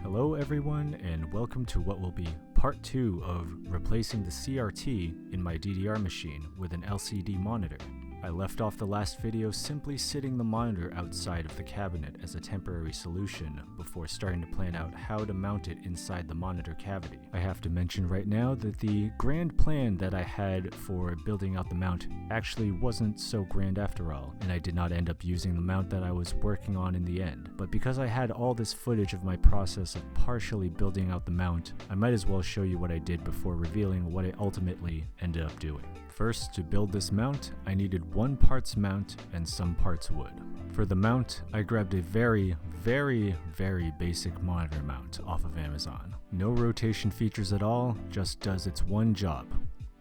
Hello everyone, and welcome to what will be part 2 of replacing the CRT in my DDR machine with an LCD monitor. I left off the last video simply sitting the monitor outside of the cabinet as a temporary solution before starting to plan out how to mount it inside the monitor cavity. I have to mention right now that the grand plan that I had for building out the mount actually wasn't so grand after all, and I did not end up using the mount that I was working on in the end. But because I had all this footage of my process of partially building out the mount, I might as well show you what I did before revealing what I ultimately ended up doing. First, to build this mount, I needed 1 parts mount and some parts wood. For the mount, I grabbed a very basic monitor mount off of Amazon. No rotation features at all, just does its one job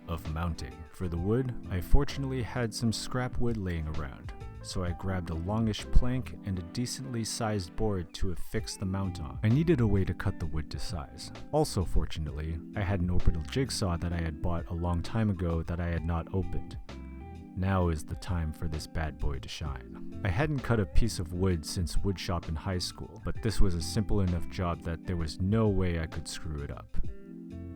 of mounting. For the wood, I fortunately had some scrap wood laying around, so I grabbed a longish plank and a decently sized board to affix the mount on. I needed a way to cut the wood to size. Also fortunately, I had an orbital jigsaw that I had bought a long time ago that I had not opened. Now is the time for this bad boy to shine. I hadn't cut a piece of wood since woodshop in high school, but this was a simple enough job that there was no way I could screw it up.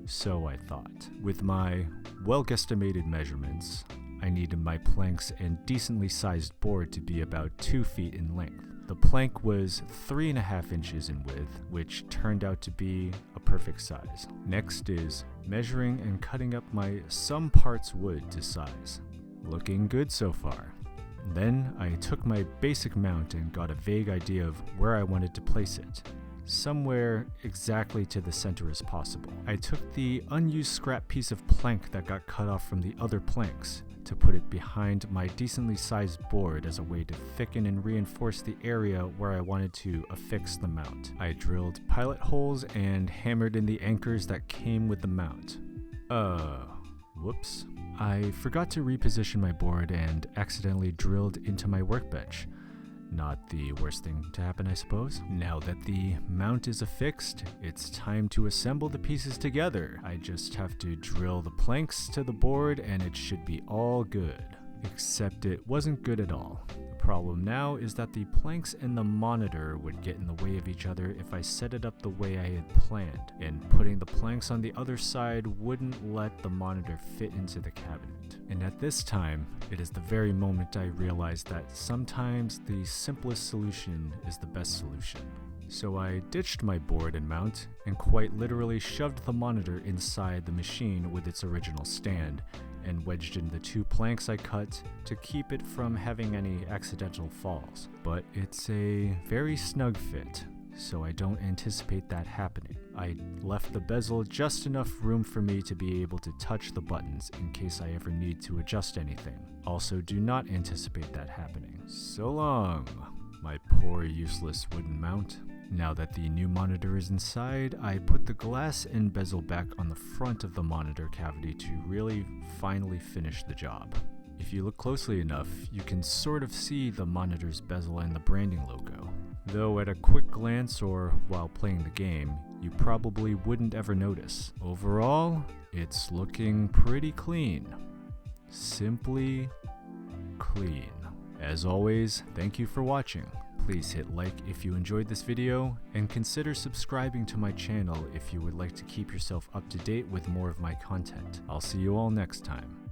So I thought. With my well-guesstimated measurements, I needed my planks and decently sized board to be about 2 feet in length. The plank was 3.5 inches in width, which turned out to be a perfect size. Next is measuring and cutting up my some parts wood to size. Looking good so far. Then I took my basic mount and got a vague idea of where I wanted to place it. Somewhere exactly to the center as possible. I took the unused scrap piece of plank that got cut off from the other planks to put it behind my decently sized board as a way to thicken and reinforce the area where I wanted to affix the mount. I drilled pilot holes and hammered in the anchors that came with the mount. Whoops. I forgot to reposition my board and accidentally drilled into my workbench. Not the worst thing to happen, I suppose. Now that the mount is affixed, it's time to assemble the pieces together. I just have to drill the planks to the board and it should be all good. Except it wasn't good at all. The problem now is that the planks and the monitor would get in the way of each other if I set it up the way I had planned, and putting the planks on the other side wouldn't let the monitor fit into the cabinet. And at this time, it is the very moment I realized that sometimes the simplest solution is the best solution. So I ditched my board and mount and quite literally shoved the monitor inside the machine with its original stand and wedged in the 2 planks I cut to keep it from having any accidental falls. But it's a very snug fit, so I don't anticipate that happening. I left the bezel just enough room for me to be able to touch the buttons in case I ever need to adjust anything. Also do not anticipate that happening. So long, my poor useless wooden mount. Now that the new monitor is inside, I put the glass and bezel back on the front of the monitor cavity to really finally finish the job. If you look closely enough, you can sort of see the monitor's bezel and the branding logo. Though at a quick glance or while playing the game, you probably wouldn't ever notice. Overall, it's looking pretty clean. Simply clean. As always, thank you for watching. Please hit like if you enjoyed this video, and consider subscribing to my channel if you would like to keep yourself up to date with more of my content. I'll see you all next time.